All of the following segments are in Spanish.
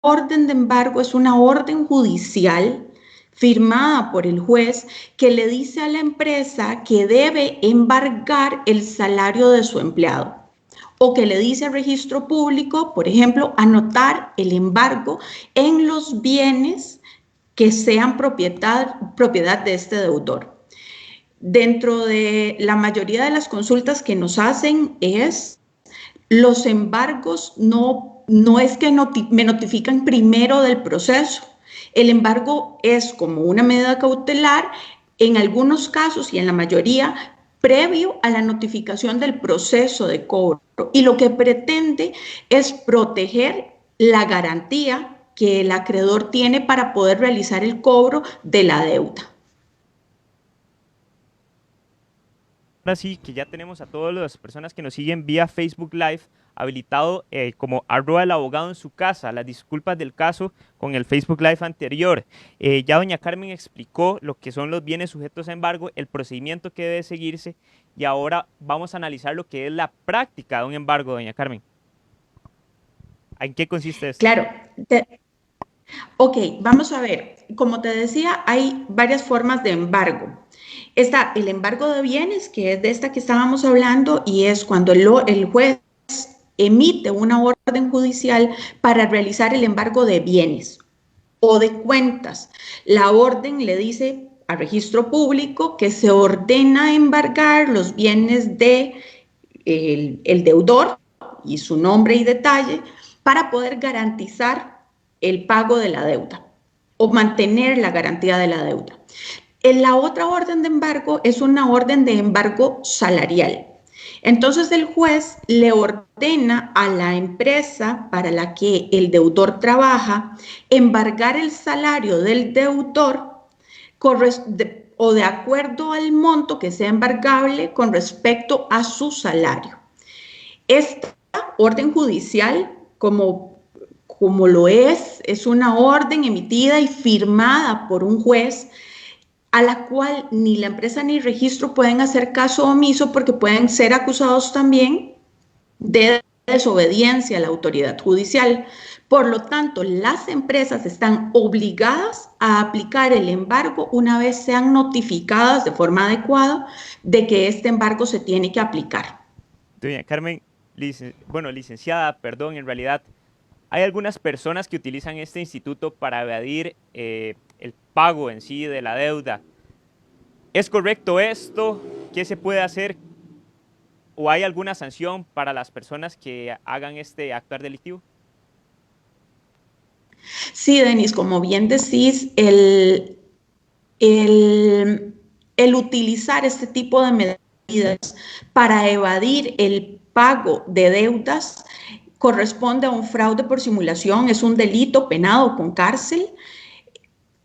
orden de embargo es una orden judicial firmada por el juez que le dice a la empresa que debe embargar el salario de su empleado o que le dice al registro público, por ejemplo, anotar el embargo en los bienes que sean propiedad de este deudor. Dentro de la mayoría de las consultas que nos hacen es los embargos no es que me notifican primero del proceso. El embargo es como una medida cautelar en algunos casos y en la mayoría previo a la notificación del proceso de cobro y lo que pretende es proteger la garantía que el acreedor tiene para poder realizar el cobro de la deuda. Ahora sí, que ya tenemos a todas las personas que nos siguen vía Facebook Live habilitado como @elabogado en su casa. Las disculpas del caso con el Facebook Live anterior. Ya doña Carmen explicó lo que son los bienes sujetos a embargo, el procedimiento que debe seguirse y ahora vamos a analizar lo que es la práctica de un embargo, doña Carmen. ¿En qué consiste esto? Claro, ok, vamos a ver. Como te decía, hay varias formas de embargo. Está el embargo de bienes, que es de esta que estábamos hablando, y es cuando el juez emite una orden judicial para realizar el embargo de bienes o de cuentas. La orden le dice al registro público que se ordena embargar los bienes de el deudor y su nombre y detalle para poder garantizar el pago de la deuda o mantener la garantía de la deuda. En la otra orden de embargo es una orden de embargo salarial. Entonces el juez le ordena a la empresa para la que el deudor trabaja embargar el salario del deudor o de acuerdo al monto que sea embargable con respecto a su salario. Esta orden judicial, como lo es una orden emitida y firmada por un juez a la cual ni la empresa ni el registro pueden hacer caso omiso porque pueden ser acusados también de desobediencia a la autoridad judicial. Por lo tanto, las empresas están obligadas a aplicar el embargo una vez sean notificadas de forma adecuada de que este embargo se tiene que aplicar. Doña Carmen, licenciada, perdón, en realidad hay algunas personas que utilizan este instituto para evadir el pago en sí de la deuda. ¿Es correcto esto? ¿Qué se puede hacer? ¿O hay alguna sanción para las personas que hagan este actuar delictivo? Sí, Denis, como bien decís, el utilizar este tipo de medidas para evadir el pago de deudas corresponde a un fraude por simulación, es un delito penado con cárcel.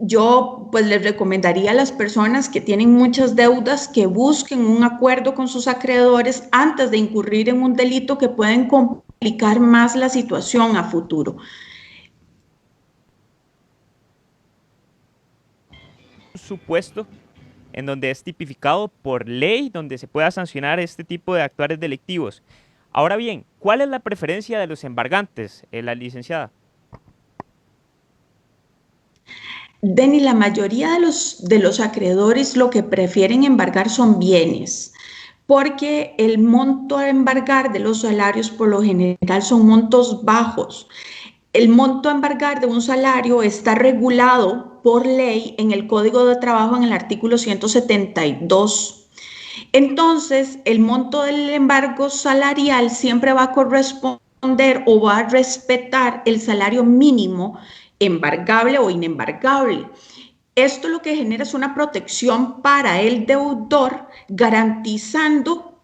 Yo pues les recomendaría a las personas que tienen muchas deudas que busquen un acuerdo con sus acreedores antes de incurrir en un delito que pueden complicar más la situación a futuro. Un supuesto en donde es tipificado por ley, donde se pueda sancionar este tipo de actuares delictivos. Ahora bien, ¿cuál es la preferencia de los embargantes, la licenciada? Denny, la mayoría de los acreedores lo que prefieren embargar son bienes, porque el monto a embargar de los salarios por lo general son montos bajos. El monto a embargar de un salario está regulado por ley en el Código de Trabajo en el artículo 172. Entonces, el monto del embargo salarial siempre va a corresponder o va a respetar el salario mínimo embargable o inembargable. Esto lo que genera es una protección para el deudor, garantizando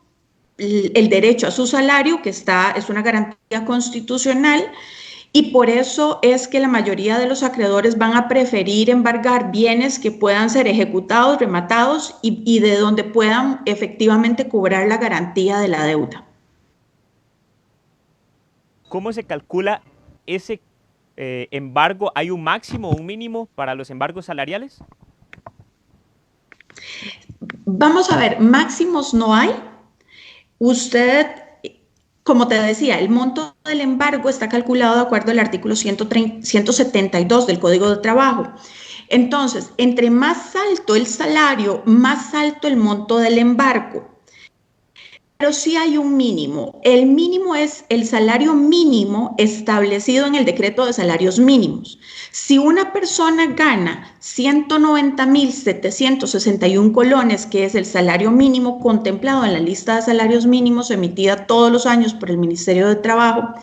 el derecho a su salario, que es una garantía constitucional, y por eso es que la mayoría de los acreedores van a preferir embargar bienes que puedan ser ejecutados, rematados y de donde puedan efectivamente cobrar la garantía de la deuda. ¿Cómo se calcula ese embargo? ¿Hay un máximo o un mínimo para los embargos salariales? Vamos a ver, máximos no hay. Usted como te decía, el monto del embargo está calculado de acuerdo al artículo 172 del Código de Trabajo. Entonces, entre más alto el salario, más alto el monto del embargo. Pero sí hay un mínimo. El mínimo es el salario mínimo establecido en el decreto de salarios mínimos. Si una persona gana 190.761 colones, que es el salario mínimo contemplado en la lista de salarios mínimos emitida todos los años por el Ministerio de Trabajo,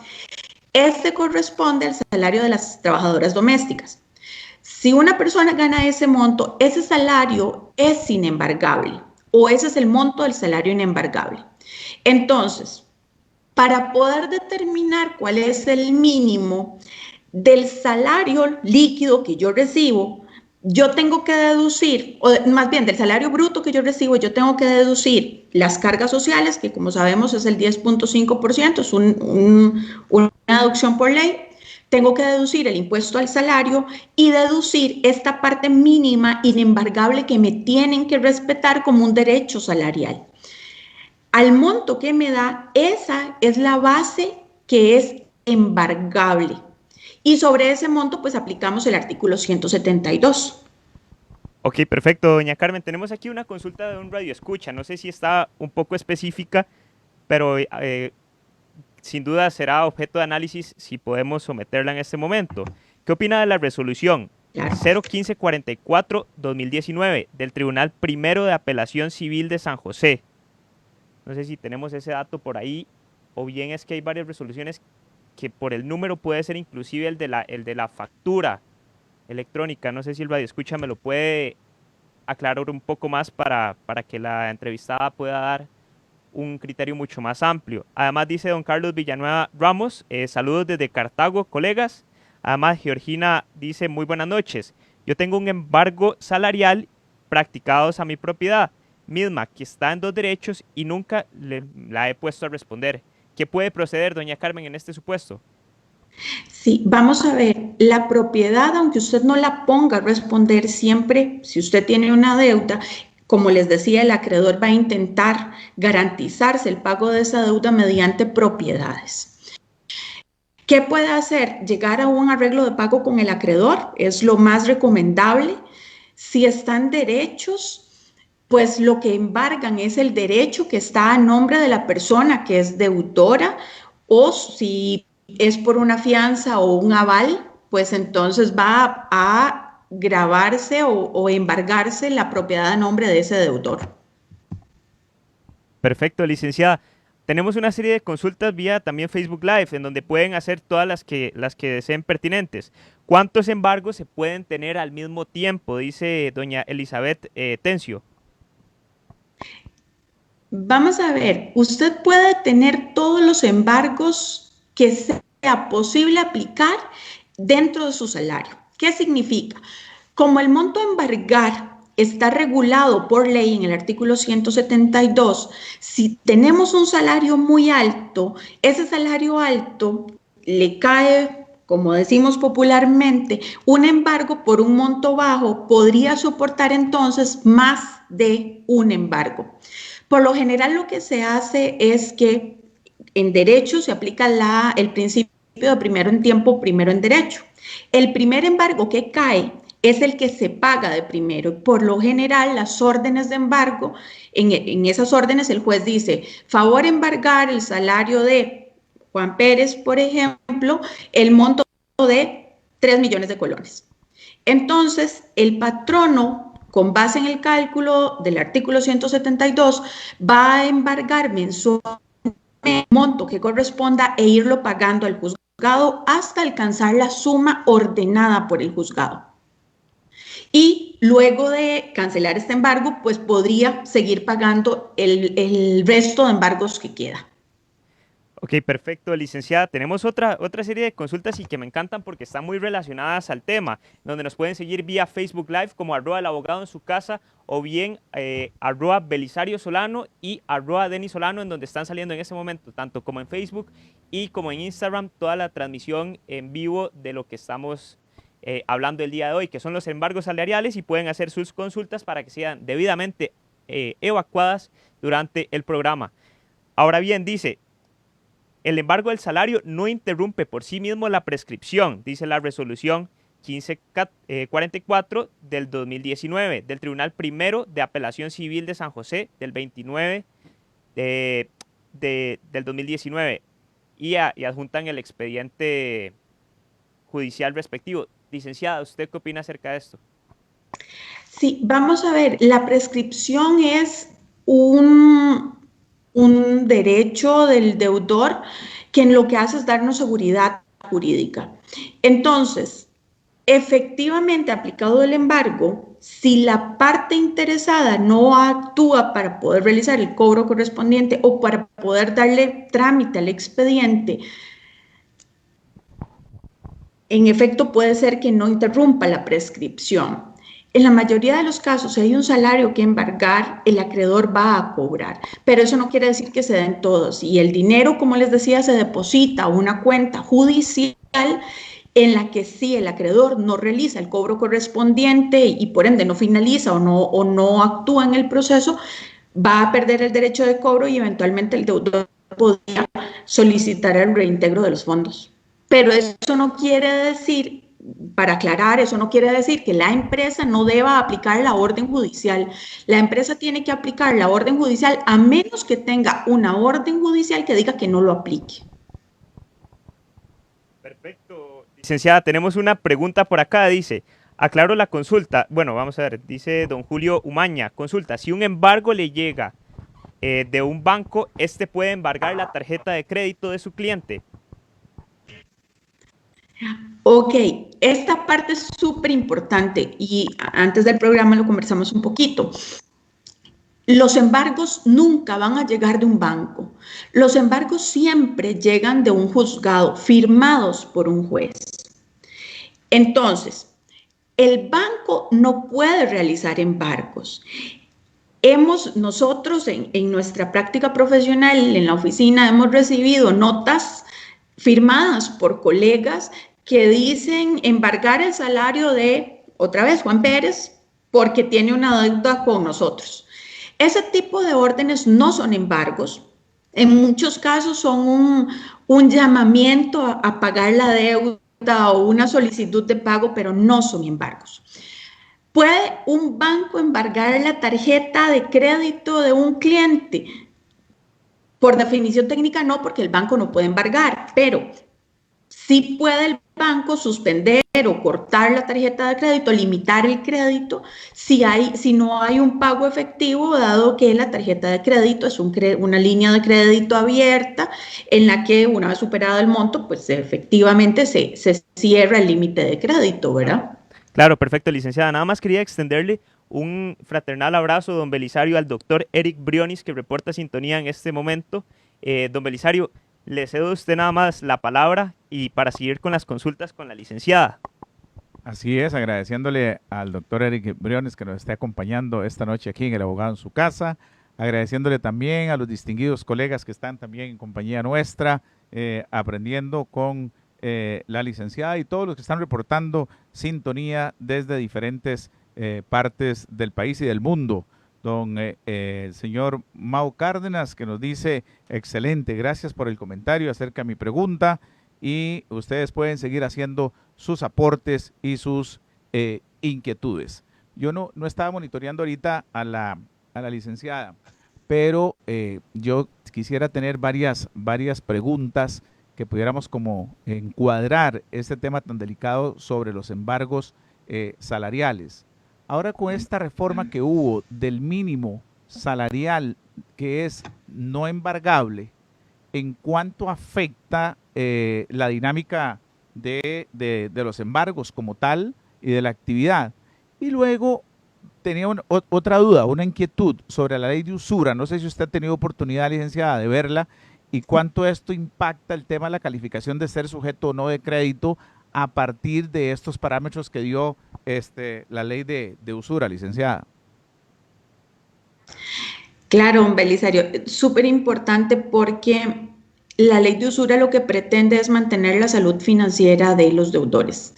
este corresponde al salario de las trabajadoras domésticas. Si una persona gana ese monto, ese salario es inembargable o ese es el monto del salario inembargable. Entonces, para poder determinar cuál es el mínimo del salario líquido que yo recibo, yo tengo que deducir, o más bien del salario bruto que yo recibo, yo tengo que deducir las cargas sociales, que como sabemos es el 10.5%, es una deducción por ley. Tengo que deducir el impuesto al salario y deducir esta parte mínima inembargable que me tienen que respetar como un derecho salarial. Al monto que me da, esa es la base que es embargable. Y sobre ese monto, pues aplicamos el artículo 172. Ok, perfecto, doña Carmen. Tenemos aquí una consulta de un radio escucha. No sé si está un poco específica, pero sin duda será objeto de análisis si podemos someterla en este momento. ¿Qué opina de la resolución Claro. 01544-2019 del Tribunal Primero de Apelación Civil de San José? No sé si tenemos ese dato por ahí, o bien es que hay varias resoluciones que por el número puede ser inclusive el de la factura electrónica. No sé si el radioescucha me lo puede aclarar un poco más para que la entrevistada pueda dar un criterio mucho más amplio. Además dice don Carlos Villanueva Ramos, saludos desde Cartago, colegas. Además Georgina dice, muy buenas noches. Yo tengo un embargo salarial practicados a mi propiedad, misma que está en 2 derechos y nunca la he puesto a responder. ¿Qué puede proceder, doña Carmen, en este supuesto? Sí, vamos a ver, la propiedad, aunque usted no la ponga a responder siempre, si usted tiene una deuda, como les decía, el acreedor va a intentar garantizarse el pago de esa deuda mediante propiedades. ¿Qué puede hacer? Llegar a un arreglo de pago con el acreedor es lo más recomendable. Si están derechos, pues lo que embargan es el derecho que está a nombre de la persona que es deudora, o si es por una fianza o un aval, pues entonces va a gravarse o embargarse la propiedad a nombre de ese deudor. Perfecto, licenciada. Tenemos una serie de consultas vía también Facebook Live, en donde pueden hacer todas las que deseen pertinentes. ¿Cuántos embargos se pueden tener al mismo tiempo? Dice doña Elizabeth Tencio. Vamos a ver, usted puede tener todos los embargos que sea posible aplicar dentro de su salario. ¿Qué significa? Como el monto a embargar está regulado por ley en el artículo 172, si tenemos un salario muy alto, ese salario alto le cae, como decimos popularmente, un embargo por un monto bajo, podría soportar entonces más de un embargo. Por lo general lo que se hace es que en derecho se aplica el principio de primero en tiempo, primero en derecho. El primer embargo que cae es el que se paga de primero. Por lo general, las órdenes de embargo, en esas órdenes el juez dice, favor embargar el salario de Juan Pérez, por ejemplo, el monto de 3 millones de colones. Entonces, el patrono, con base en el cálculo del artículo 172, va a embargar mensualmente el monto que corresponda e irlo pagando al juzgado hasta alcanzar la suma ordenada por el juzgado. Y luego de cancelar este embargo, pues podría seguir pagando el resto de embargos que queda. Ok, perfecto, licenciada. Tenemos otra serie de consultas y que me encantan porque están muy relacionadas al tema, donde nos pueden seguir vía Facebook Live como @el abogado en su casa o bien @Belisario Solano y @Denis Solano, en donde están saliendo en este momento, tanto como en Facebook y como en Instagram, toda la transmisión en vivo de lo que estamos hablando el día de hoy, que son los embargos salariales, y pueden hacer sus consultas para que sean debidamente evacuadas durante el programa. Ahora bien, dice... el embargo del salario no interrumpe por sí mismo la prescripción, dice la resolución 1544 del 2019 del Tribunal Primero de Apelación Civil de San José del 29 del 2019 y adjuntan el expediente judicial respectivo. Licenciada, ¿usted qué opina acerca de esto? Sí, vamos a ver, la prescripción es un derecho del deudor que en lo que hace es darnos seguridad jurídica. Entonces, efectivamente, aplicado el embargo, si la parte interesada no actúa para poder realizar el cobro correspondiente o para poder darle trámite al expediente, en efecto puede ser que no interrumpa la prescripción. En la mayoría de los casos, si hay un salario que embargar, el acreedor va a cobrar, pero eso no quiere decir que se den todos. Y el dinero, como les decía, se deposita a una cuenta judicial en la que si el acreedor no realiza el cobro correspondiente y por ende no finaliza o no actúa en el proceso, va a perder el derecho de cobro y eventualmente el deudor podría solicitar el reintegro de los fondos. Pero eso no quiere decir, para aclarar, eso no quiere decir que la empresa no deba aplicar la orden judicial. La empresa tiene que aplicar la orden judicial a menos que tenga una orden judicial que diga que no lo aplique. Perfecto. Licenciada, tenemos una pregunta por acá, dice, aclaro la consulta. Bueno, vamos a ver, dice don Julio Umaña, consulta, si un embargo le llega de un banco, ¿este puede embargar la tarjeta de crédito de su cliente? Ok, esta parte es súper importante y antes del programa lo conversamos un poquito. Los embargos nunca van a llegar de un banco. Los embargos siempre llegan de un juzgado, firmados por un juez. Entonces, el banco no puede realizar embargos. Nosotros en nuestra práctica profesional en la oficina hemos recibido notas firmadas por colegas que dicen embargar el salario de, otra vez, Juan Pérez, porque tiene una deuda con nosotros. Ese tipo de órdenes no son embargos. En muchos casos son un llamamiento a pagar la deuda o una solicitud de pago, pero no son embargos. ¿Puede un banco embargar la tarjeta de crédito de un cliente? Por definición técnica no, porque el banco no puede embargar, pero sí puede el banco suspender o cortar la tarjeta de crédito, limitar el crédito si no hay un pago efectivo, dado que la tarjeta de crédito es una línea de crédito abierta en la que una vez superado el monto, pues efectivamente se cierra el límite de crédito, ¿verdad? Claro, perfecto, licenciada. Nada más quería extenderle un fraternal abrazo, don Belisario, al doctor Eric Briones, que reporta sintonía en este momento. Don Belisario, le cedo a usted nada más la palabra y para seguir con las consultas con la licenciada. Así es, agradeciéndole al doctor Eric Briones que nos esté acompañando esta noche aquí en El Abogado en su casa, agradeciéndole también a los distinguidos colegas que están también en compañía nuestra, aprendiendo con la licenciada y todos los que están reportando sintonía desde diferentes partes del país y del mundo. El señor Mau Cárdenas, que nos dice, excelente, gracias por el comentario acerca de mi pregunta, y ustedes pueden seguir haciendo sus aportes y sus inquietudes. Yo no estaba monitoreando ahorita a la licenciada, pero yo quisiera tener varias preguntas que pudiéramos como encuadrar este tema tan delicado sobre los embargos salariales. Ahora con esta reforma que hubo del mínimo salarial que es no embargable, ¿en cuánto afecta la dinámica de los embargos como tal y de la actividad? Y luego tenía otra duda, una inquietud sobre la ley de usura. No sé si usted ha tenido oportunidad, licenciada, de verla y cuánto esto impacta el tema de la calificación de ser sujeto o no de crédito a partir de estos parámetros que dio la ley de usura, licenciada. Claro, Belisario, súper importante porque la ley de usura lo que pretende es mantener la salud financiera de los deudores.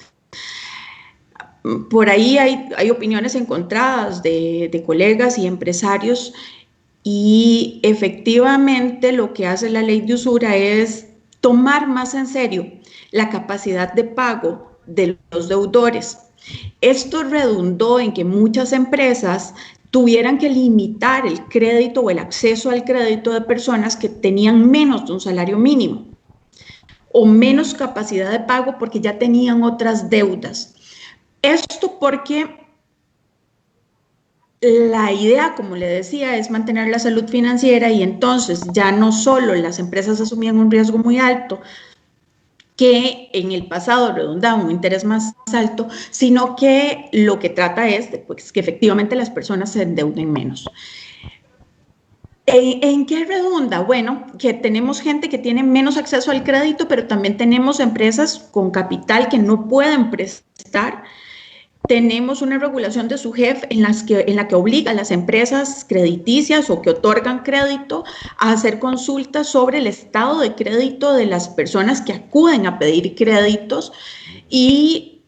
Por ahí hay opiniones encontradas de colegas y empresarios y efectivamente lo que hace la ley de usura es tomar más en serio la capacidad de pago de los deudores. Esto redundó en que muchas empresas tuvieran que limitar el crédito o el acceso al crédito de personas que tenían menos de un salario mínimo o menos capacidad de pago porque ya tenían otras deudas. Esto porque la idea, como le decía, es mantener la salud financiera y entonces ya no solo las empresas asumían un riesgo muy alto, que en el pasado redundaba un interés más alto, sino que lo que trata es de, pues, que efectivamente las personas se endeuden menos. ¿En qué redunda? Bueno, que tenemos gente que tiene menos acceso al crédito, pero también tenemos empresas con capital que no pueden prestar. Tenemos una regulación de SUGEF en la que obliga a las empresas crediticias o que otorgan crédito a hacer consultas sobre el estado de crédito de las personas que acuden a pedir créditos y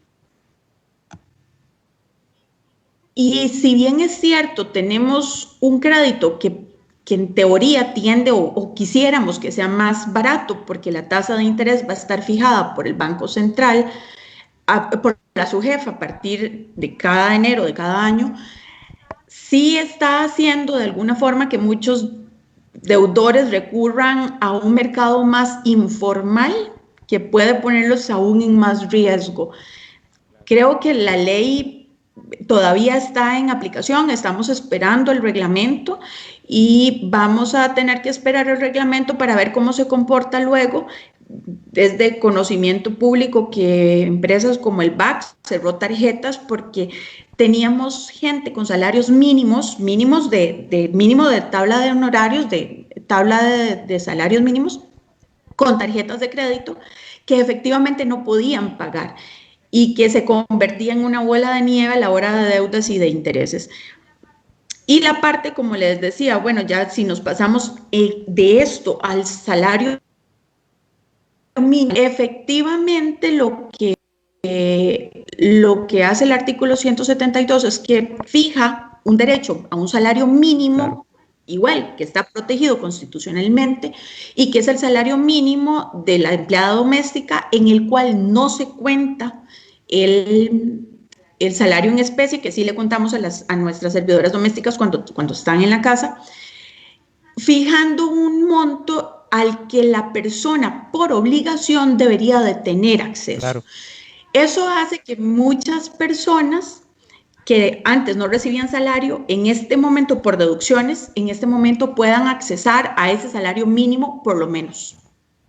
si bien es cierto, tenemos un crédito que en teoría tiende o quisiéramos que sea más barato porque la tasa de interés va a estar fijada por el Banco Central, por la SUGEF a partir de cada enero de cada año, sí está haciendo de alguna forma que muchos deudores recurran a un mercado más informal que puede ponerlos aún en más riesgo. Creo que la ley todavía está en aplicación, estamos esperando el reglamento y vamos a tener que esperar el reglamento para ver cómo se comporta luego. Es de conocimiento público que empresas como el BAC cerró tarjetas porque teníamos gente con salarios mínimo de tabla de honorarios, de tabla de salarios mínimos, con tarjetas de crédito que efectivamente no podían pagar y que se convertía en una bola de nieve a la hora de deudas y de intereses. Y la parte, como les decía, bueno, ya si nos pasamos de esto al salario mínimo, efectivamente lo que hace el artículo 172 es que fija un derecho a un salario mínimo, claro, igual, que está protegido constitucionalmente y que es el salario mínimo de la empleada doméstica, en el cual no se cuenta el salario en especie, que sí le contamos a nuestras servidoras domésticas cuando están en la casa, fijando un monto al que la persona por obligación debería de tener acceso. Claro. Eso hace que muchas personas que antes no recibían salario, en este momento por deducciones, en este momento puedan accesar a ese salario mínimo por lo menos.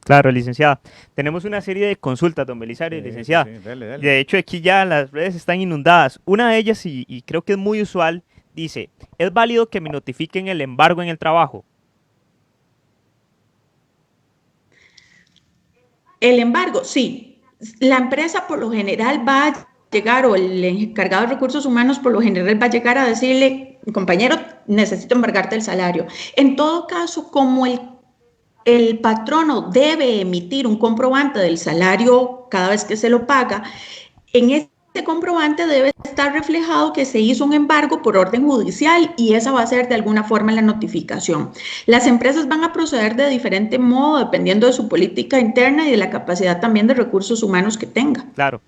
Claro, licenciada. Tenemos una serie de consultas, don Belisario, licenciada. Sí, dale. De hecho, aquí ya las redes están inundadas. Una de ellas, y creo que es muy usual, dice, ¿es válido que me notifiquen el embargo en el trabajo? El embargo, sí. La empresa por lo general va a llegar, o el encargado de recursos humanos por lo general va a llegar a decirle, compañero, necesito embargarte el salario. En todo caso, como el patrono debe emitir un comprobante del salario cada vez que se lo paga, en este comprobante debe estar reflejado que se hizo un embargo por orden judicial y esa va a ser de alguna forma la notificación. Las empresas van a proceder de diferente modo dependiendo de su política interna y de la capacidad también de recursos humanos que tenga. Claro.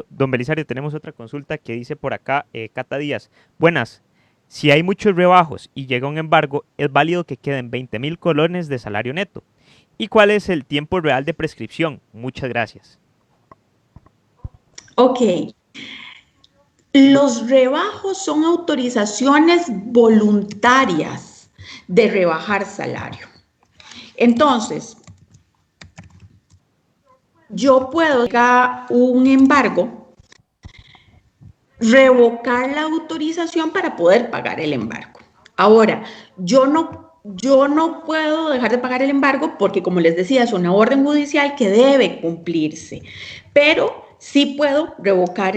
Don Belisario, tenemos otra consulta que dice por acá, Cata Díaz. Buenas. Si hay muchos rebajos y llega un embargo, es válido que queden 20,000 colones de salario neto. ¿Y cuál es el tiempo real de prescripción? Muchas gracias. Ok. Los rebajos son autorizaciones voluntarias de rebajar salario. Entonces, yo puedo llegar a un embargo, revocar la autorización para poder pagar el embargo. Ahora, yo no puedo dejar de pagar el embargo porque, como les decía, es una orden judicial que debe cumplirse, pero sí puedo revocar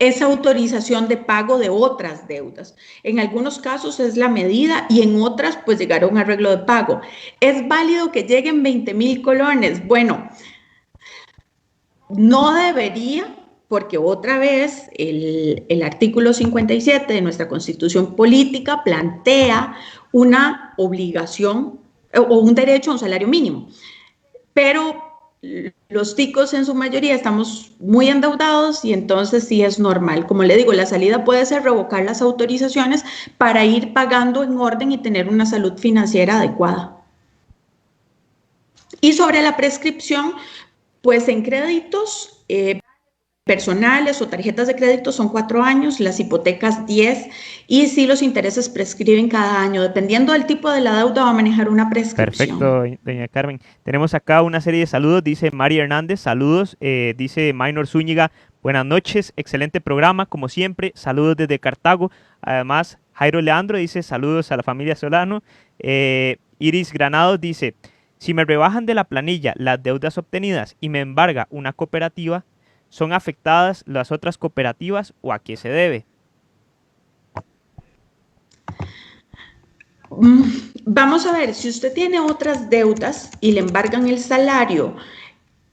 esa autorización de pago de otras deudas. En algunos casos es la medida y en otras pues llegar a un arreglo de pago. ¿Es válido que lleguen 20,000 colones? Bueno, no debería, porque otra vez el artículo 57 de nuestra Constitución Política plantea una obligación o un derecho a un salario mínimo. Pero los ticos en su mayoría estamos muy endeudados y entonces sí es normal. Como le digo, la salida puede ser revocar las autorizaciones para ir pagando en orden y tener una salud financiera adecuada. Y sobre la prescripción, pues en créditos personales o tarjetas de crédito son 4 años, las hipotecas 10 y sí los intereses prescriben cada año. Dependiendo del tipo de la deuda va a manejar una prescripción. Perfecto, doña Carmen. Tenemos acá una serie de saludos, dice Mari Hernández, saludos, dice Maynor Zúñiga, buenas noches, excelente programa, como siempre, saludos desde Cartago. Además, Jairo Leandro dice saludos a la familia Solano. Iris Granados dice, si me rebajan de la planilla las deudas obtenidas y me embarga una cooperativa, ¿son afectadas las otras cooperativas o a qué se debe? Vamos a ver, si usted tiene otras deudas y le embargan el salario,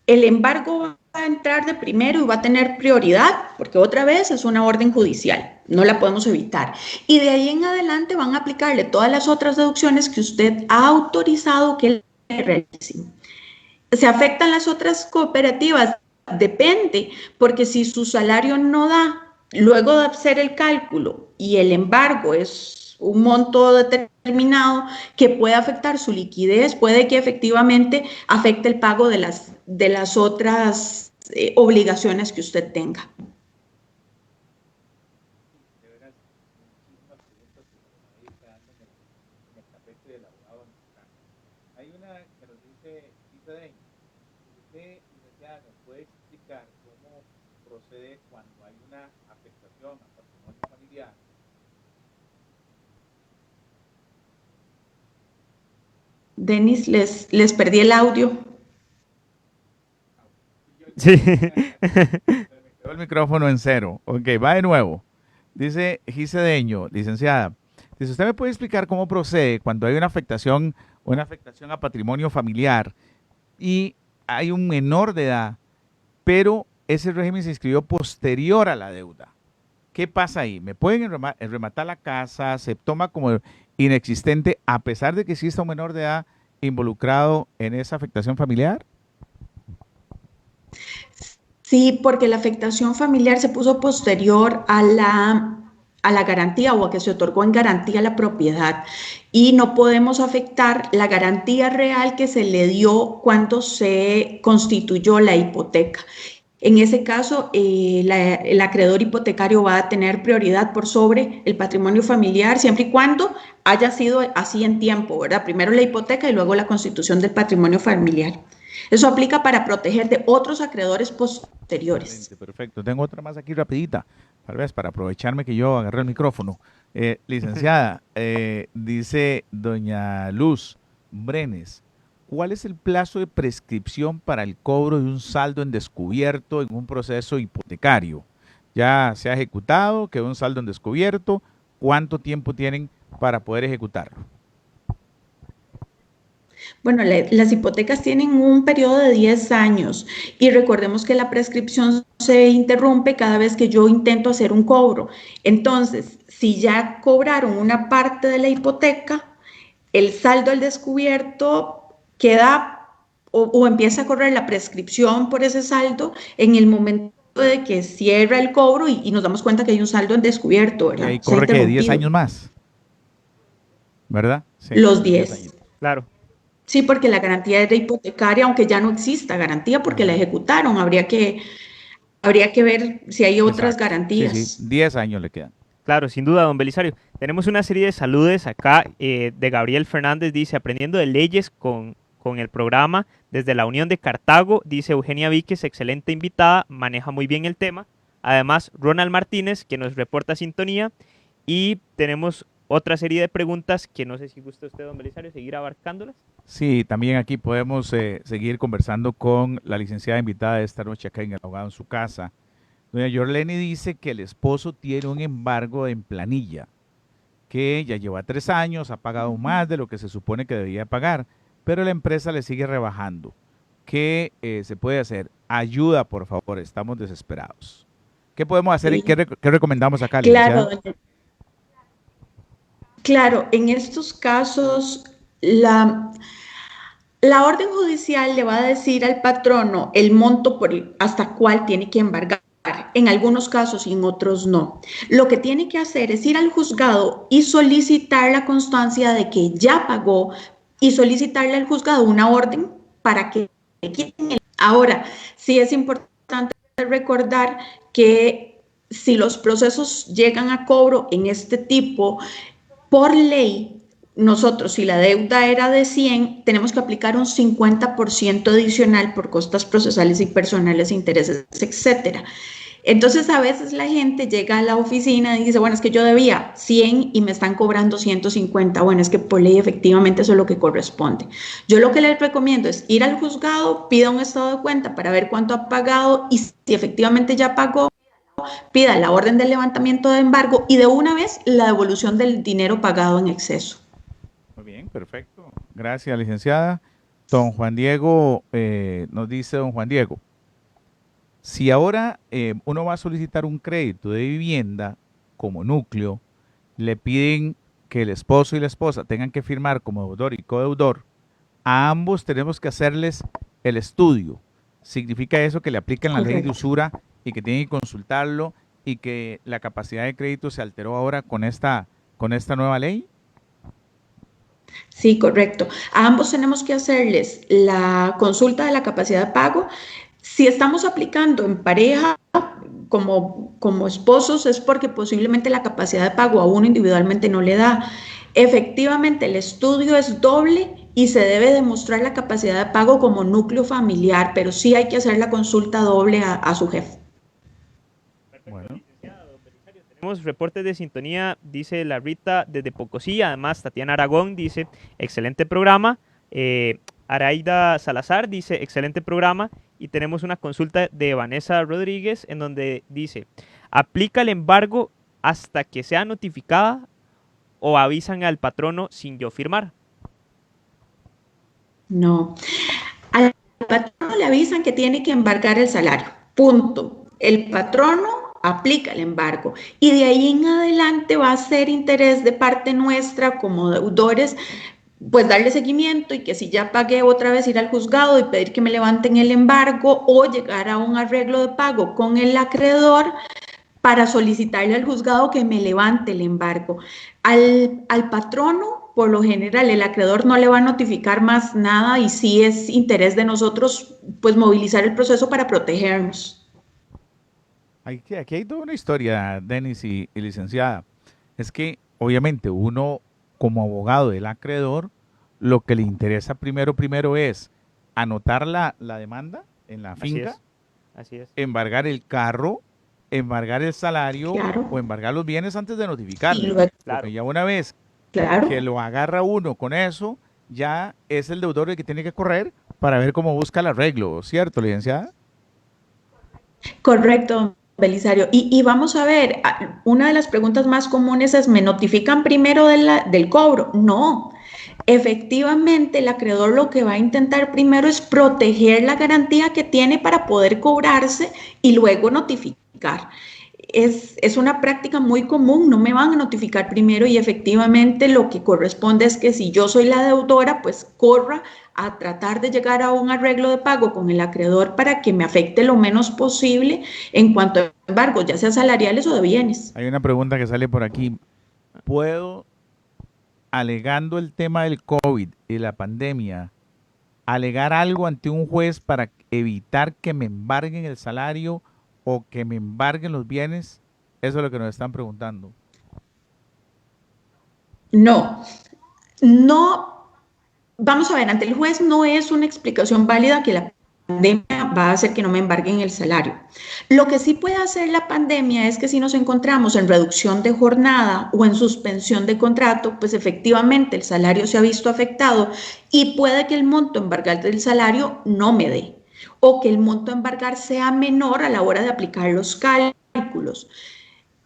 el embargo va a entrar de primero y va a tener prioridad, porque otra vez es una orden judicial, no la podemos evitar. Y de ahí en adelante van a aplicarle todas las otras deducciones que usted ha autorizado que le realicen. ¿Se afectan las otras cooperativas? Depende, porque si su salario no da, luego de hacer el cálculo y el embargo es un monto determinado que puede afectar su liquidez, puede que efectivamente afecte el pago de las otras obligaciones que usted tenga. Hay una que nos dice, ¿usted, licenciada, nos puede explicar cómo procede cuando hay una afectación a patrimonio familiar? Denis, les perdí el audio. Sí. Me quedó el micrófono en cero. Ok, va de nuevo. Dice Gisedeño, licenciada, dice, ¿usted me puede explicar cómo procede cuando hay una afectación a patrimonio familiar y hay un menor de edad, pero ese régimen se inscribió posterior a la deuda? ¿Qué pasa ahí? ¿Me pueden rematar la casa? ¿Se toma como inexistente a pesar de que exista un menor de edad involucrado en esa afectación familiar? Sí, porque la afectación familiar se puso posterior a la garantía o a que se otorgó en garantía la propiedad y no podemos afectar la garantía real que se le dio cuando se constituyó la hipoteca. En ese caso, el acreedor hipotecario va a tener prioridad por sobre el patrimonio familiar, siempre y cuando haya sido así en tiempo, ¿verdad? Primero la hipoteca y luego la constitución del patrimonio familiar. Eso aplica para proteger de otros acreedores posteriores. Perfecto. Tengo otra más aquí rapidita, tal vez para aprovecharme que yo agarré el micrófono. Licenciada, dice doña Luz Brenes, ¿cuál es el plazo de prescripción para el cobro de un saldo en descubierto en un proceso hipotecario? Ya se ha ejecutado, quedó un saldo en descubierto, ¿cuánto tiempo tienen para poder ejecutarlo? Bueno, las hipotecas tienen un periodo de 10 años y recordemos que la prescripción se interrumpe cada vez que yo intento hacer un cobro. Entonces, si ya cobraron una parte de la hipoteca, el saldo al descubierto queda o empieza a correr la prescripción por ese saldo en el momento de que cierra el cobro y nos damos cuenta que hay un saldo en descubierto, Y ¿verdad? ahí corre que 10 años más, ¿verdad? Sí, Los 10 10. años. Claro. Sí, porque la garantía es de hipotecaria, aunque ya no exista garantía porque la ejecutaron. Habría que ver si hay otras Exacto. garantías. Sí, 10 años le quedan. Claro, sin duda, don Belisario. Tenemos una serie de saludos acá de Gabriel Fernández, dice, aprendiendo de leyes con el programa desde la Unión de Cartago, dice Eugenia Víquez, excelente invitada, maneja muy bien el tema. Además, Ronald Martínez, que nos reporta sintonía. Y tenemos otra serie de preguntas que no sé si gusta usted, don Belisario, seguir abarcándolas. Sí, también aquí podemos seguir conversando con la licenciada invitada de esta noche acá en El Abogado en su casa. Doña Yorleni dice que el esposo tiene un embargo en planilla, que ya lleva 3 años, ha pagado más de lo que se supone que debía pagar, pero la empresa le sigue rebajando. ¿qué se puede hacer? Ayuda, por favor, estamos desesperados. ¿Qué podemos hacer y Sí, qué recomendamos acá, claro, licenciada? claro, en estos casos la orden judicial le va a decir al patrono el monto hasta cuál tiene que embargar. En algunos casos y en otros no. Lo que tiene que hacer es ir al juzgado y solicitar la constancia de que ya pagó y solicitarle al juzgado una orden para que le quiten el... Ahora, sí es importante recordar que si los procesos llegan a cobro en este tipo, por ley, nosotros, si la deuda era de 100, tenemos que aplicar un 50% adicional por costas procesales y personales, intereses, etcétera. Entonces, a veces la gente llega a la oficina y dice, bueno, es que yo debía 100 y me están cobrando 150. Bueno, es que por ley efectivamente eso es lo que corresponde. Yo lo que les recomiendo es ir al juzgado, pida un estado de cuenta para ver cuánto ha pagado y si efectivamente ya pagó, pida la orden de levantamiento de embargo y de una vez la devolución del dinero pagado en exceso. Muy bien, perfecto. Gracias, licenciada. Don Juan Diego, nos dice don Juan Diego, si ahora uno va a solicitar un crédito de vivienda como núcleo, le piden que el esposo y la esposa tengan que firmar como deudor y codeudor, a ambos tenemos que hacerles el estudio. ¿Significa eso que le aplican la ley de Correcto. usura y que tienen que consultarlo y que la capacidad de crédito se alteró ahora con esta nueva ley? Sí, correcto. A ambos tenemos que hacerles la consulta de la capacidad de pago. Si estamos aplicando en pareja como esposos es porque posiblemente la capacidad de pago a uno individualmente no le da. Efectivamente, el estudio es doble y se debe demostrar la capacidad de pago como núcleo familiar, pero sí hay que hacer la consulta doble a su jefe. Perfecto, Bueno, licenciado. Don Belisario. Tenemos reportes de sintonía, dice la Rita desde Pocosí. Además, Tatiana Aragón dice, excelente programa. Araida Salazar dice, excelente programa. Y tenemos una consulta de Vanessa Rodríguez en donde dice, ¿aplica el embargo hasta que sea notificada o avisan al patrono sin yo firmar? No. Al patrono le avisan que tiene que embargar el salario. Punto. El patrono aplica el embargo y de ahí en adelante va a ser interés de parte nuestra como deudores, pues darle seguimiento y que si ya pagué otra vez ir al juzgado y pedir que me levanten el embargo o llegar a un arreglo de pago con el acreedor para solicitarle al juzgado que me levante el embargo. Al patrono, por lo general, el acreedor no le va a notificar más nada y sí es interés de nosotros, pues, movilizar el proceso para protegernos. aquí hay toda una historia, Denis y licenciada. Es que, obviamente, uno como abogado del acreedor, lo que le interesa primero es anotar la demanda en la Así finca, es, así es. embargar el carro, embargar el salario o Claro. embargar los bienes antes de Y notificarle. luego, Porque Claro. ya una vez que claro, lo agarra uno con eso, ya es el deudor el que tiene que correr para ver cómo busca el arreglo, ¿cierto, licenciada? correcto, Belisario. Y vamos a ver, una de las preguntas más comunes es, ¿me notifican primero del cobro? No. Efectivamente, el acreedor lo que va a intentar primero es proteger la garantía que tiene para poder cobrarse y luego notificar. Es una práctica muy común, no me van a notificar primero y efectivamente lo que corresponde es que si yo soy la deudora, pues corra a tratar de llegar a un arreglo de pago con el acreedor para que me afecte lo menos posible en cuanto a embargos, ya sea salariales o de bienes. Hay una pregunta que sale por aquí. ¿Puedo, alegando el tema del COVID y la pandemia, alegar algo ante un juez para evitar que me embarguen el salario o que me embarguen los bienes? Eso es lo que nos están preguntando. No, no, vamos a ver, ante el juez no es una explicación válida que la pandemia va a hacer que no me embarguen el salario. Lo que sí puede hacer la pandemia es que si nos encontramos en reducción de jornada o en suspensión de contrato, pues efectivamente el salario se ha visto afectado y puede que el monto embargar del salario no me dé o que el monto embargar sea menor a la hora de aplicar los cálculos.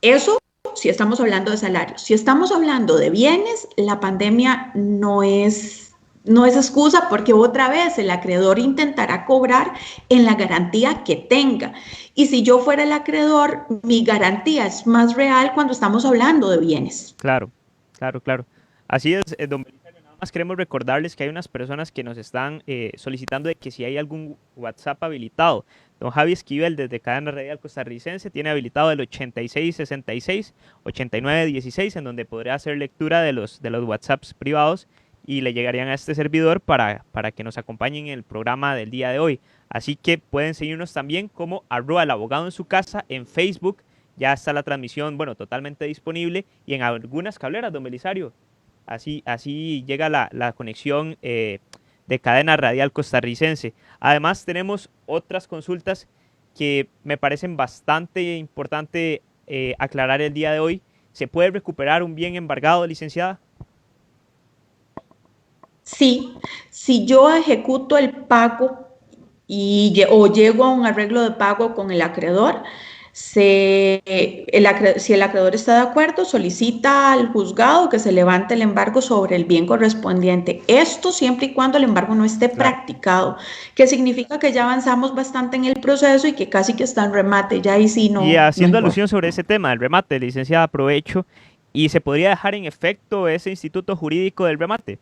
Eso si estamos hablando de salarios. Si estamos hablando de bienes, la pandemia no es no es excusa porque otra vez el acreedor intentará cobrar en la garantía que tenga. Y si yo fuera el acreedor, mi garantía es más real cuando estamos hablando de bienes. Claro, claro, claro. Así es, don Belisario, nada más queremos recordarles que hay unas personas que nos están solicitando de que si hay algún WhatsApp habilitado. Don Javi Esquivel, desde Cadena Radial Costarricense, tiene habilitado el 8666-8916, en donde podrá hacer lectura de los WhatsApps privados y le llegarían a este servidor para que nos acompañen en el programa del día de hoy. Así que pueden seguirnos también como @elabogado en su casa en Facebook. Ya está la transmisión, bueno, totalmente disponible y en algunas cableras, don Belisario. Así llega la conexión de Cadena Radial Costarricense. Además, tenemos otras consultas que me parecen bastante importante aclarar el día de hoy. ¿Se puede recuperar un bien embargado, licenciada? Sí, si yo ejecuto el pago o llego a un arreglo de pago con el acreedor, si el acreedor está de acuerdo, solicita al juzgado que se levante el embargo sobre el bien correspondiente. Esto siempre y cuando el embargo no esté Claro. practicado, que significa que ya avanzamos bastante en el proceso y que casi que está en remate, ya ahí sí Y no haciendo importa. alusión sobre ese tema del remate, licenciada, aprovecho, ¿y se podría dejar en efecto ese instituto jurídico del remate?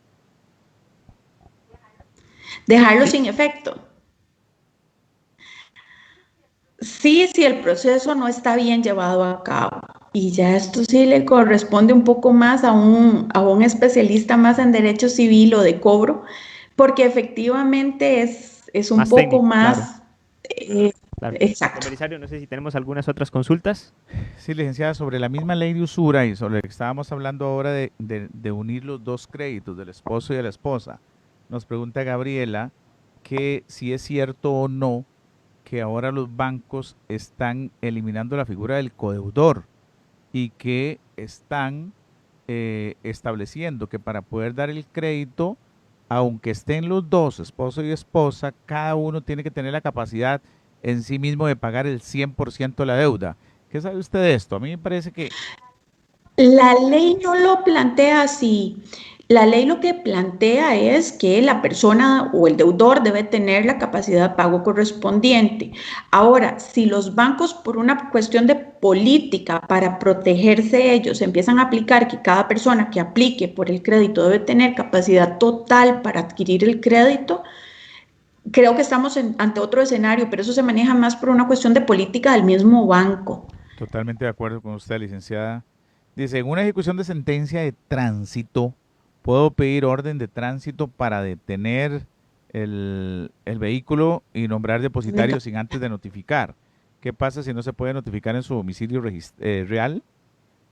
Dejarlo ¿Sí? sin efecto. Sí, si el proceso no está bien llevado a cabo. Y ya esto sí le corresponde un poco más a un especialista más en derecho civil o de cobro, porque efectivamente es un Más poco técnico, claro, más claro. Don exacto. Belisario, no sé si tenemos algunas otras consultas. Sí, licenciada, sobre la misma ley de usura y sobre lo que estábamos hablando ahora de unir los dos créditos del esposo y de la esposa, nos pregunta Gabriela que si es cierto o no que ahora los bancos están eliminando la figura del codeudor y que están estableciendo que para poder dar el crédito, aunque estén los dos, esposo y esposa, cada uno tiene que tener la capacidad en sí mismo de pagar el 100% de la deuda. ¿Qué sabe usted de esto? A mí me parece que La ley no lo plantea así. La ley lo que plantea es que la persona o el deudor debe tener la capacidad de pago correspondiente. Ahora, si los bancos por una cuestión de política para protegerse ellos empiezan a aplicar que cada persona que aplique por el crédito debe tener capacidad total para adquirir el crédito, creo que estamos ante otro escenario, pero eso se maneja más por una cuestión de política del mismo banco. totalmente de acuerdo con usted, licenciada. Dice, en una ejecución de sentencia de tránsito, puedo pedir orden de tránsito para detener el vehículo y nombrar depositario sin antes de notificar. ¿Qué pasa si no se puede notificar en su domicilio real?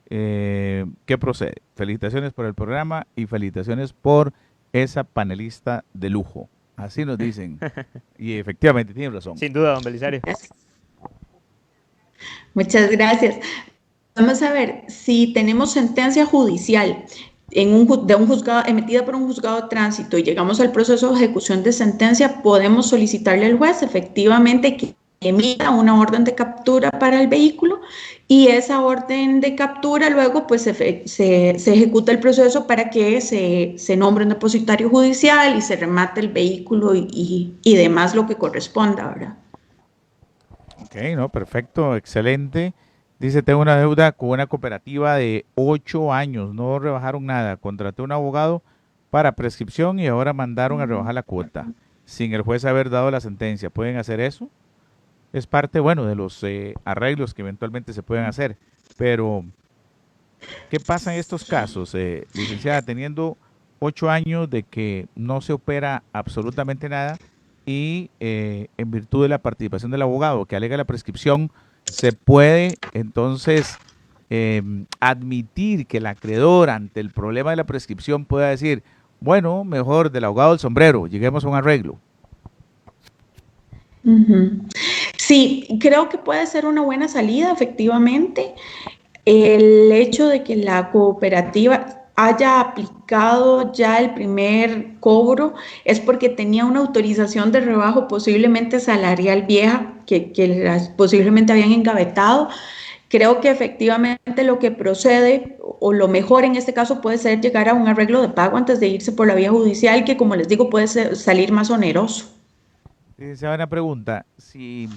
¿Qué procede? Felicitaciones por el programa y felicitaciones por esa panelista de lujo. Así nos dicen. Y efectivamente, tienen razón. Sin duda, don Belisario. Muchas gracias. Vamos a ver, si tenemos sentencia judicial de un juzgado, emitida por un juzgado de tránsito y llegamos al proceso de ejecución de sentencia, podemos solicitarle al juez efectivamente que emita una orden de captura para el vehículo y esa orden de captura luego pues se ejecuta el proceso para que se nombre un depositario judicial y se remate el vehículo y demás lo que corresponda, ¿verdad? Ok, no, perfecto, excelente. Dice, tengo una deuda con una cooperativa de 8 años, no rebajaron nada. Contraté un abogado para prescripción y ahora mandaron a rebajar la cuota, sin el juez haber dado la sentencia. ¿Pueden hacer eso? Es parte, bueno, de los arreglos que eventualmente se pueden hacer. Pero, ¿qué pasa en estos casos, licenciada? Teniendo 8 años de que no se opera absolutamente nada y en virtud de la participación del abogado que alega la prescripción, se puede entonces admitir que el acreedor ante el problema de la prescripción pueda decir, bueno, mejor del abogado del sombrero, lleguemos a un arreglo. Ujú. Sí, creo que puede ser una buena salida, efectivamente. El hecho de que la cooperativa haya aplicado ya el primer cobro es porque tenía una autorización de rebajo posiblemente salarial vieja que posiblemente habían engavetado Creo que efectivamente lo que procede o lo mejor en este caso puede ser llegar a un arreglo de pago antes de irse por la vía judicial, que como les digo puede salir más oneroso. Se hace una pregunta. Si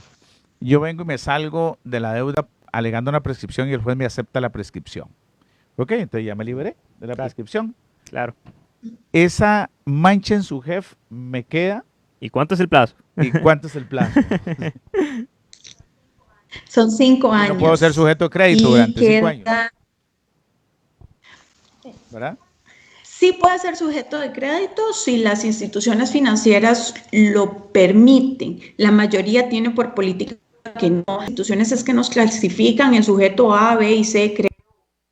yo vengo y me salgo de la deuda alegando una prescripción y el juez me acepta la prescripción. Ok, entonces ya me liberé de la prescripción. Claro. Esa mancha en su jefe me queda. ¿Y cuánto es el plazo? ¿Y cuánto es el plazo? Son 5 Y años. no puedo ser sujeto de crédito durante 5 años. ¿Verdad? Sí puede ser sujeto de crédito si las instituciones financieras lo permiten. La mayoría tiene por política que no. Las instituciones es que nos clasifican en sujeto A, B y C,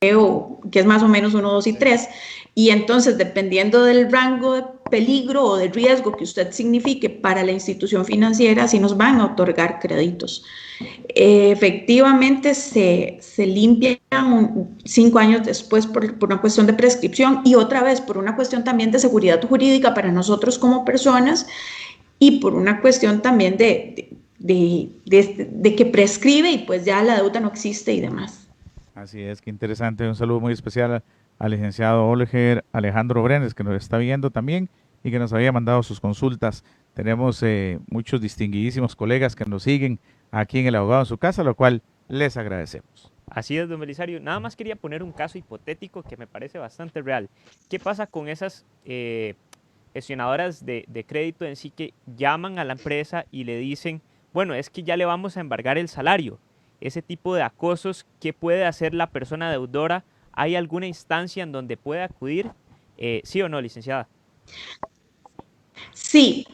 creo que es más o menos 1, 2 y 3. Y entonces, dependiendo del rango de peligro o de riesgo que usted signifique para la institución financiera, así nos van a otorgar créditos. Efectivamente, se limpian 5 años después por una cuestión de prescripción y otra vez por una cuestión también de seguridad jurídica para nosotros como personas y por una cuestión también de que prescribe y pues ya la deuda no existe y demás. Así es, qué interesante. Un saludo muy especial al licenciado Oliger Alejandro Brenes, que nos está viendo también y que nos había mandado sus consultas. Tenemos muchos distinguidísimos colegas que nos siguen aquí en El Abogado en su Casa, lo cual les agradecemos. Así es, don Belisario. Nada más quería poner un caso hipotético que me parece bastante real. ¿Qué pasa con esas gestionadoras de crédito en sí que llaman a la empresa y le dicen, bueno, es que ya le vamos a embargar el salario? Ese tipo de acosos, ¿qué puede hacer la persona deudora? ¿Hay alguna instancia en donde puede acudir? ¿Sí o no, licenciada? Sí,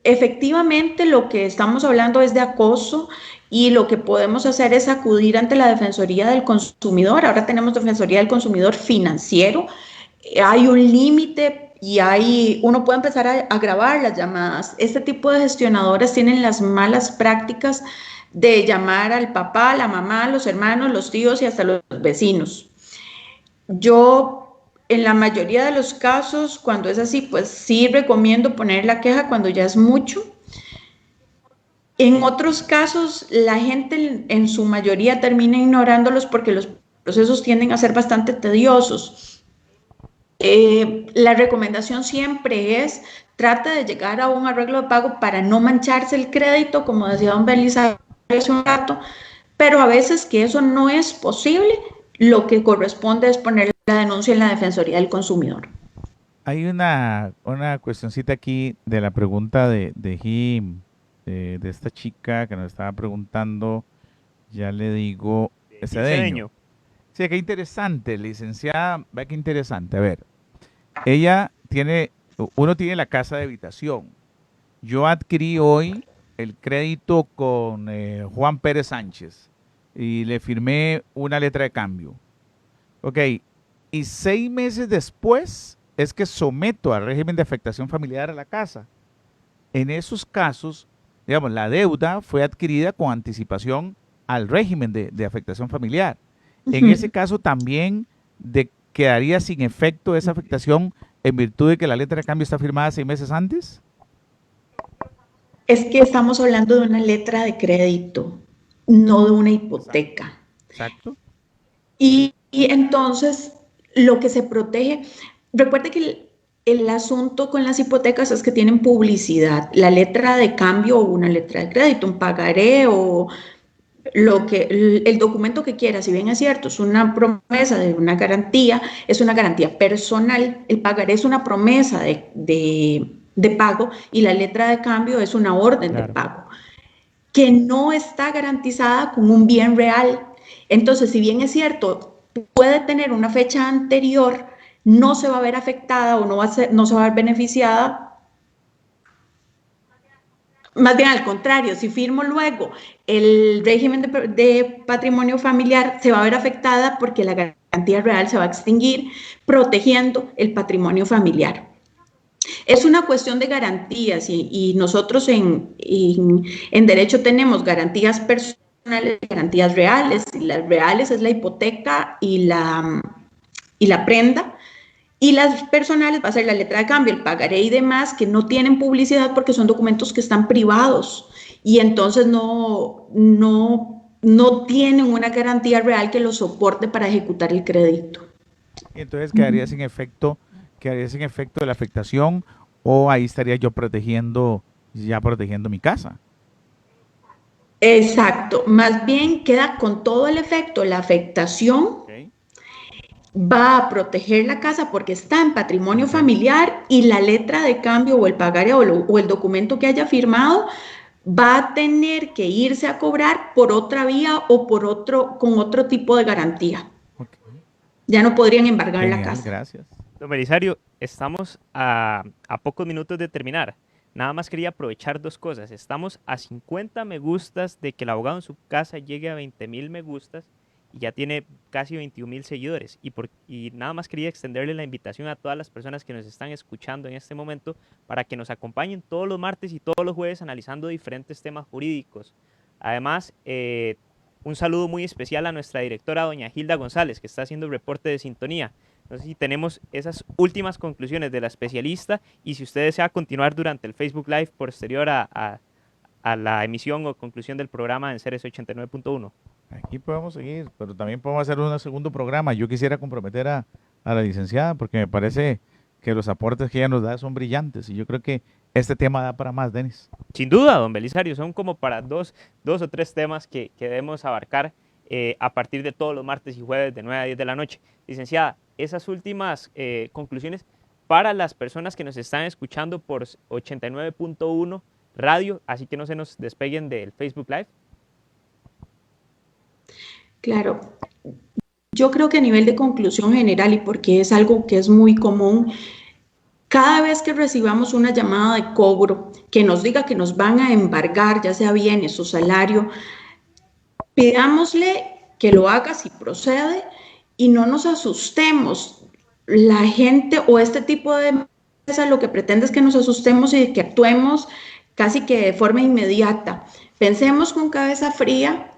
efectivamente lo que estamos hablando es de acoso y lo que podemos hacer es acudir ante la Defensoría del Consumidor. Ahora tenemos Defensoría del Consumidor Financiero. Hay un límite y uno puede empezar a grabar las llamadas. Este tipo de gestionadores tienen las malas prácticas de llamar al papá, la mamá, los hermanos, los tíos y hasta los vecinos. Yo, en la mayoría de los casos, cuando es así, pues sí recomiendo poner la queja cuando ya es mucho. En otros casos, la gente en su mayoría termina ignorándolos porque los procesos tienden a ser bastante tediosos. La recomendación siempre es trate de llegar a un arreglo de pago para no mancharse el crédito, como decía don Belisario hace un rato, pero a veces que eso no es posible, lo que corresponde es poner la denuncia en la Defensoría del Consumidor. Hay una cuestioncita aquí de la pregunta de esta chica que nos estaba preguntando, ya le digo, Cedeño. Sí, qué interesante, licenciada, ve qué interesante. A ver, uno tiene la casa de habitación. Yo adquirí hoy el crédito con Juan Pérez Sánchez y le firmé una letra de cambio. Ok, y 6 meses después es que someto al régimen de afectación familiar a la casa. En esos casos, digamos, la deuda fue adquirida con anticipación al régimen de afectación familiar. En ese caso también quedaría sin efecto esa afectación en virtud de que la letra de cambio está firmada 6 meses antes. Es que estamos hablando de una letra de crédito, no de una hipoteca. Exacto. Y entonces lo que se protege, recuerde que el asunto con las hipotecas es que tienen publicidad, la letra de cambio o una letra de crédito, un pagaré o el documento que quiera, si bien es cierto, es una promesa de una garantía, es una garantía personal, el pagaré es una promesa de pago y la letra de cambio es una orden de pago que no está garantizada con un bien real. Entonces, si bien es cierto, puede tener una fecha anterior, no se va a ver afectada o no se va a ver beneficiada. Más bien al contrario, si firmo luego el régimen de patrimonio familiar se va a ver afectada porque la garantía real se va a extinguir, protegiendo el patrimonio familiar. Es una cuestión de garantías y nosotros en derecho tenemos garantías personales y garantías reales. Y las reales es la hipoteca y la prenda. Y las personales va a ser la letra de cambio, el pagaré y demás, que no tienen publicidad porque son documentos que están privados y entonces no no tienen una garantía real que los soporte para ejecutar el crédito. Entonces quedaría sin efecto de la afectación, o ahí estaría yo protegiendo mi casa. Exacto, más bien queda con todo el efecto, la afectación Okay. va a proteger la casa porque está en patrimonio Okay. familiar y la letra de cambio o el pagaré o el documento que haya firmado va a tener que irse a cobrar por otra vía o con otro tipo de garantía. Okay. Ya no podrían embargar la Genial, casa. gracias. Don Belisario, estamos a pocos minutos de terminar. Nada más quería aprovechar dos cosas. Estamos a 50 me gustas de que el abogado en su casa llegue a 20,000 me gustas y ya tiene casi 21,000 seguidores. Y nada más quería extenderle la invitación a todas las personas que nos están escuchando en este momento para que nos acompañen todos los martes y todos los jueves analizando diferentes temas jurídicos. Además, un saludo muy especial a nuestra directora, doña Hilda González, que está haciendo el reporte de sintonía. No sé si tenemos esas últimas conclusiones de la especialista y si usted desea continuar durante el Facebook Live posterior a la emisión o conclusión del programa en Ceres 89.1. Aquí podemos seguir, pero también podemos hacer un segundo programa. Yo quisiera comprometer a la licenciada porque me parece que los aportes que ella nos da son brillantes y yo creo que este tema da para más, Denis. Sin duda, don Belisario, son como para dos o tres temas que debemos abarcar a partir de todos los martes y jueves de 9 a 10 de la noche. Licenciada, esas últimas conclusiones para las personas que nos están escuchando por 89.1 radio, así que no se nos despeguen del Facebook Live. Claro, yo creo que a nivel de conclusión general y porque es algo que es muy común, cada vez que recibamos una llamada de cobro que nos diga que nos van a embargar, ya sea bienes o salario, pidámosle que lo haga si procede y no nos asustemos. La gente o este tipo de empresa lo que pretende es que nos asustemos y que actuemos casi que de forma inmediata. Pensemos con cabeza fría,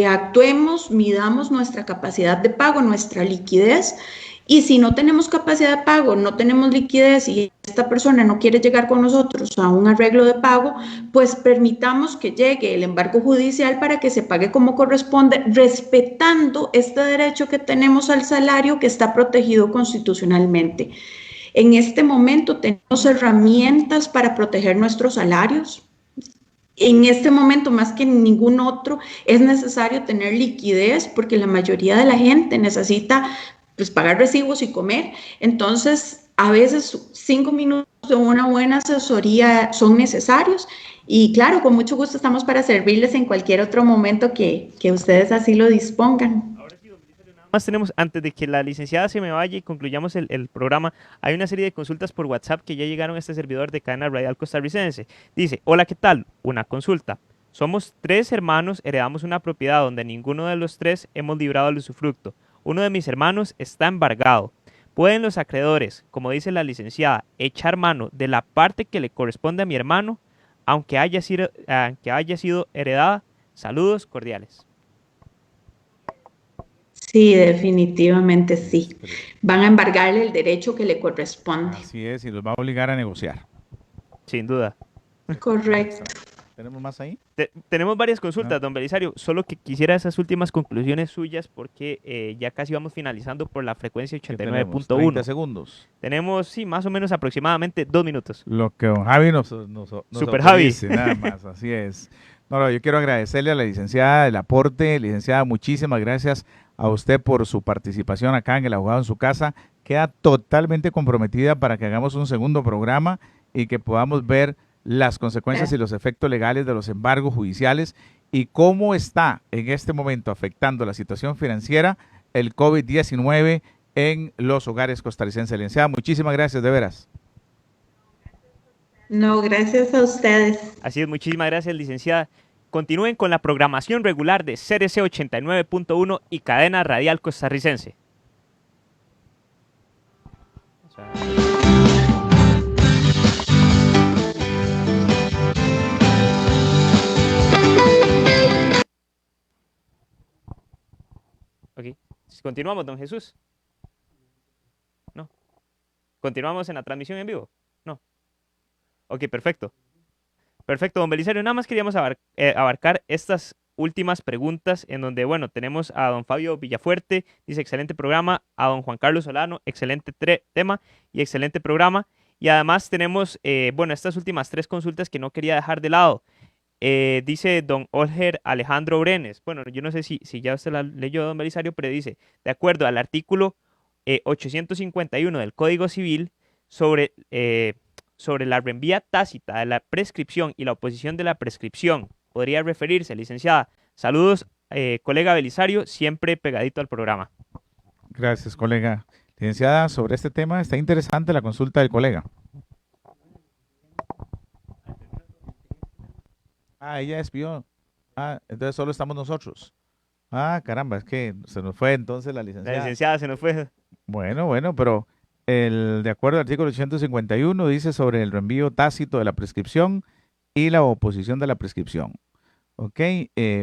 actuemos, midamos nuestra capacidad de pago, nuestra liquidez. Y si no tenemos capacidad de pago, no tenemos liquidez y esta persona no quiere llegar con nosotros a un arreglo de pago, pues permitamos que llegue el embargo judicial para que se pague como corresponde, respetando este derecho que tenemos al salario que está protegido constitucionalmente. En este momento tenemos herramientas para proteger nuestros salarios. En este momento, más que en ningún otro, es necesario tener liquidez porque la mayoría de la gente necesita pues, pagar recibos y comer. Entonces, a veces 5 minutos de una buena asesoría son necesarios. Y claro, con mucho gusto estamos para servirles en cualquier otro momento que ustedes así lo dispongan. Más tenemos, antes de que la licenciada se me vaya y concluyamos el programa, hay una serie de consultas por WhatsApp que ya llegaron a este servidor de Cadena Radial Costarricense. Dice, hola, ¿qué tal? Una consulta. Somos 3 hermanos, heredamos una propiedad donde ninguno de los 3 hemos librado el usufructo. Uno de mis hermanos está embargado. ¿Pueden los acreedores, como dice la licenciada, echar mano de la parte que le corresponde a mi hermano, aunque haya sido heredada? Saludos cordiales. Sí, definitivamente sí. Pero Van a embargarle el derecho que le corresponde. así es, y los va a obligar a negociar. Sin duda. Correcto. ¿Tenemos más ahí? Tenemos varias consultas, No. don Belisario, solo que quisiera esas últimas conclusiones suyas porque ya casi vamos finalizando por la frecuencia ¿Qué tenemos? 30 89.1. segundos. Tenemos, sí, más o menos aproximadamente 2 minutos. Lo que don Javi nos Super Javi. autorice, nada más, así es. No, yo quiero agradecerle a la licenciada el aporte. Licenciada, muchísimas gracias a usted por su participación acá en El Abogado en su Casa. Queda totalmente comprometida para que hagamos un segundo programa y que podamos ver las consecuencias y los efectos legales de los embargos judiciales y cómo está en este momento afectando la situación financiera el COVID-19 en los hogares costarricenses. Licenciada, muchísimas gracias, de veras. No, gracias a ustedes. Así es, muchísimas gracias, licenciada. Continúen con la programación regular de CRC 89.1 y Cadena Radial Costarricense. Ok. Continuamos, don Jesús. No. Continuamos en la transmisión en vivo. No. Ok, perfecto. Perfecto, don Belisario. Nada más queríamos abarcar estas últimas preguntas en donde, bueno, tenemos a don Fabio Villafuerte, dice excelente programa, a don Juan Carlos Solano, excelente tema y excelente programa. Y además tenemos, bueno, estas últimas 3 consultas que no quería dejar de lado. Dice don Olger Alejandro Brenes, bueno, yo no sé si ya usted la leyó, don Belisario, pero dice, de acuerdo al artículo 851 del Código Civil sobre la reenvía tácita de la prescripción y la oposición de la prescripción, podría referirse, licenciada. Saludos, colega Belisario, siempre pegadito al programa. Gracias, colega. Licenciada, sobre este tema está interesante la consulta del colega. Ella despidió. Entonces solo estamos nosotros. Caramba, es que se nos fue entonces la licenciada. La licenciada se nos fue. Bueno, pero de acuerdo al artículo 851 dice sobre el reenvío tácito de la prescripción y la oposición de la prescripción. Ok,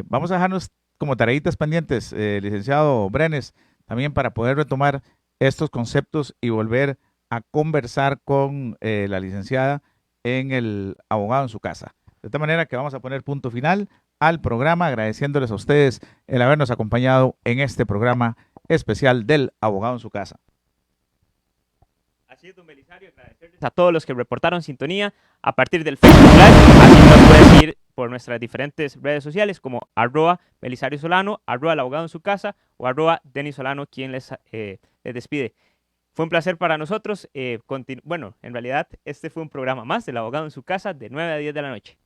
vamos a dejarnos como tareitas pendientes, licenciado Brenes, también para poder retomar estos conceptos y volver a conversar con la licenciada en el abogado en su casa. De esta manera que vamos a poner punto final al programa, agradeciéndoles a ustedes el habernos acompañado en este programa especial del abogado en su casa. Así es, don Belisario, agradecerles a todos los que reportaron sintonía a partir del Facebook Live. Así nos pueden seguir por nuestras diferentes redes sociales como @Belisario Solano, @el abogado en su casa o @Denis Solano, quien les despide. Fue un placer para nosotros. Bueno, en realidad este fue un programa más del abogado en su casa de 9 a 10 de la noche.